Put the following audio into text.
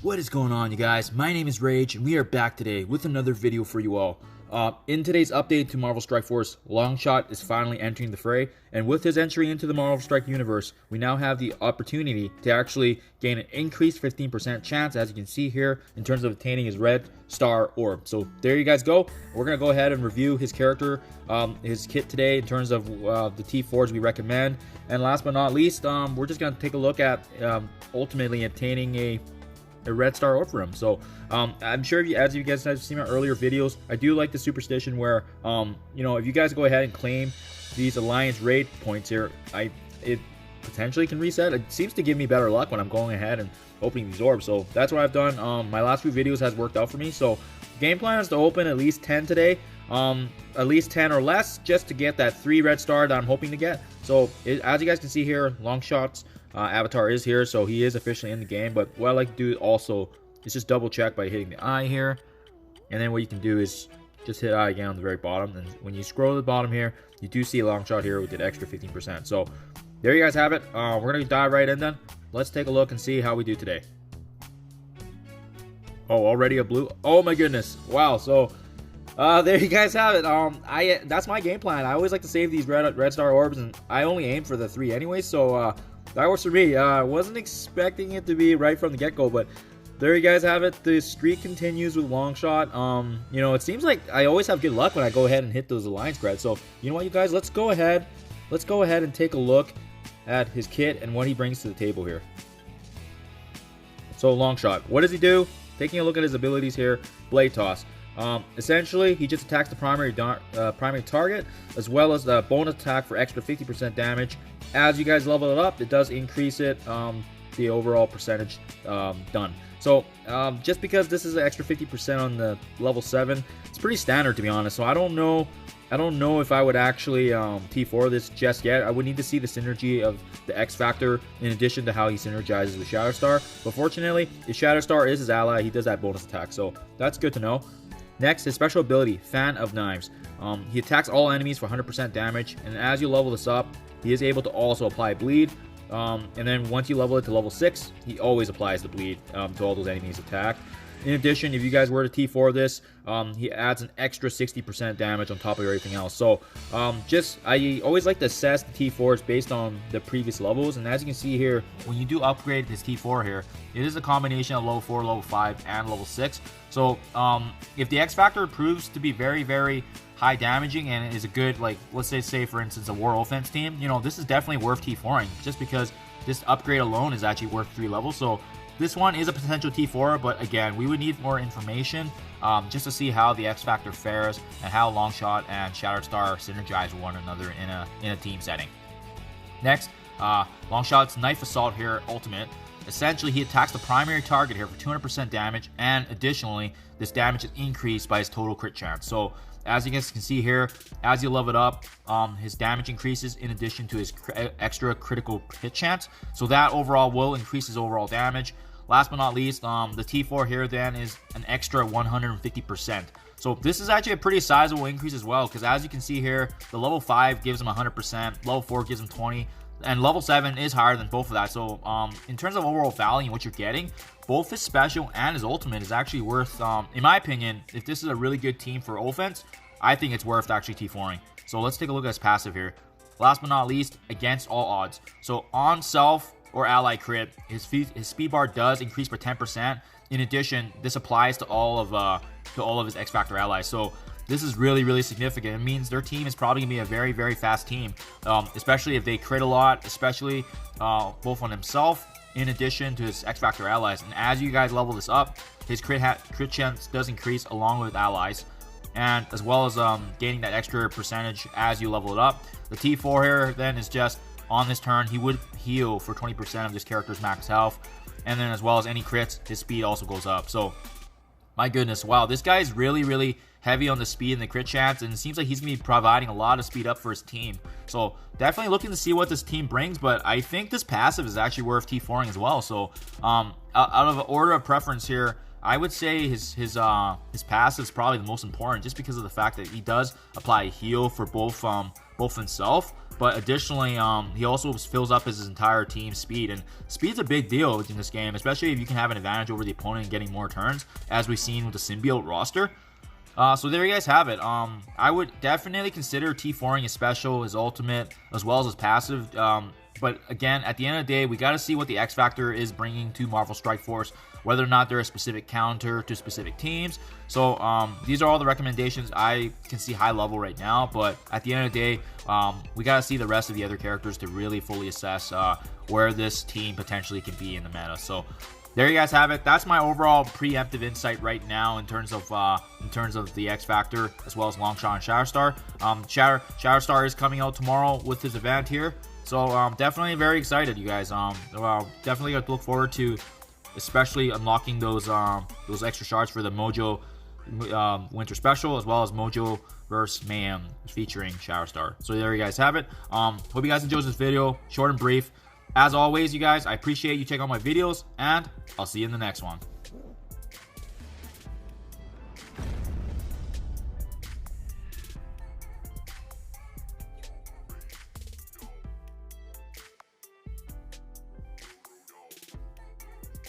What is going on, you guys? My name is Rage, and we are back today with another video for you all. In today's update to Marvel Strike Force, Longshot is finally entering the fray, and with his entry into the Marvel Strike universe, we now have the opportunity to actually gain an increased 15% chance, as you can see here, in terms of obtaining his red star orb. So there you guys go. We're going to go ahead and review his character, his kit today in terms of the T4s we recommend. And last but not least, we're just going to take a look at ultimately obtaining a red star orb for him. So I'm sure as you guys have seen my earlier videos, I do like the superstition where if you guys go ahead and claim these alliance raid points here, it potentially can reset. It seems to give me better luck when I'm going ahead and opening these orbs. So that's what I've done. My last few videos has worked out for me. So game plan is to open at least 10 today, at least 10 or less, just to get that 3 red star that I'm hoping to get. So as you guys can see here, Longshot's avatar is here, so he is officially in the game. But what I like to do also is just double check by hitting the eye here, and then what you can do is just hit eye again on the very bottom, and when you scroll to the bottom here, you do see a Longshot here with an extra 15%. So there you guys have it. We're gonna dive right in then. Let's take a look and see how we do today. Oh, already a blue. Oh my goodness, wow. So there you guys have it. That's my game plan. I always like to save these red star orbs, and I only aim for the 3 anyway, so that works for me. I wasn't expecting it to be right from the get-go, but there you guys have it. The streak continues with Longshot. It seems like I always have good luck when I go ahead and hit those alliance creds. So you know what, you guys, let's go ahead and take a look at his kit and what he brings to the table here. So Longshot, what does he do? Taking a look at his abilities here, Blade Toss. Essentially, he just attacks the primary target, as well as the bonus attack for extra 50% damage. As you guys level it up, it does increase it, the overall percentage done. So just because this is an extra 50% on the level 7, it's pretty standard, to be honest. So I don't know if I would actually T4 this just yet. I would need to see the synergy of the XFactor in addition to how he synergizes with Shatterstar. But fortunately, if Shatterstar is his ally, he does that bonus attack, so that's good to know. Next, his special ability, Fan of Knives. He attacks all enemies for 100% damage, and as you level this up, he is able to also apply bleed. And then once you level it to level 6, he always applies the bleed to all those enemies attacked. In addition, if you guys were to T4 this, he adds an extra 60% damage on top of everything else. So I always like to assess the T4s based on the previous levels. And as you can see here, when you do upgrade this T4 here, it is a combination of level 4, level 5, and level 6. So if the XFactor proves to be very, very high damaging and is a good, like, let's say for instance, a war offense team, this is definitely worth T4ing, just because this upgrade alone is actually worth 3 levels. So this one is a potential T4, but again, we would need more information just to see how the XFactor fares and how Longshot and Shatterstar synergize with one another in a team setting. Next, Longshot's Knife Assault here, ultimate. Essentially, he attacks the primary target here for 200% damage, and additionally, this damage is increased by his total crit chance. So as you guys can see here, as you level it up, his damage increases in addition to his extra critical hit chance. So that overall will increase his overall damage. Last but not least, the T4 here then is an extra 150%. So this is actually a pretty sizable increase as well, because as you can see here, the level 5 gives him 100%, level 4 gives him 20%, and level 7 is higher than both of that. So in terms of overall value and what you're getting, both his special and his ultimate is actually worth, in my opinion, if this is a really good team for offense, I think it's worth actually T4ing. So let's take a look at his passive here. Last but not least, against all odds. So on self or ally crit, his speed bar does increase by 10%. In addition, this applies to all of his XFactor allies. So this is really, really significant. It means their team is probably going to be a very, very fast team, especially if they crit a lot, especially both on himself in addition to his XFactor allies. And as you guys level this up, his crit chance does increase along with allies, and as well as gaining that extra percentage as you level it up. The T4 here then is just on this turn, he would heal for 20% of this character's max health, and then as well as any crits, his speed also goes up. So my goodness, wow, this guy is really, really heavy on the speed and the crit chance, and it seems like he's going to be providing a lot of speed up for his team. So definitely looking to see what this team brings, but I think this passive is actually worth T4ing as well. So out of order of preference here, I would say his passive is probably the most important, just because of the fact that he does apply a heal for both himself But additionally, he also fills up his entire team's speed, and speed's a big deal in this game, especially if you can have an advantage over the opponent and getting more turns, as we've seen with the symbiote roster. So there you guys have it. I would definitely consider T4ing his special, his ultimate, as well as his passive. But again, at the end of the day, we got to see what the XFactor is bringing to Marvel Strike Force, whether or not they're a specific counter to specific teams. So these are all the recommendations I can see high level right now. But at the end of the day, we got to see the rest of the other characters to really fully assess where this team potentially can be in the meta. So there you guys have it. That's my overall preemptive insight right now in terms of the XFactor, as well as Longshot and Shatterstar. Shatterstar is coming out tomorrow with his event here. So definitely very excited, you guys. Definitely got to look forward to, especially unlocking those extra shards for the Mojo Winter Special, as well as Mojo vs Mayhem featuring Shatterstar. So there you guys have it. Hope you guys enjoyed this video, short and brief. As always, you guys, I appreciate you checking out my videos, and I'll see you in the next one.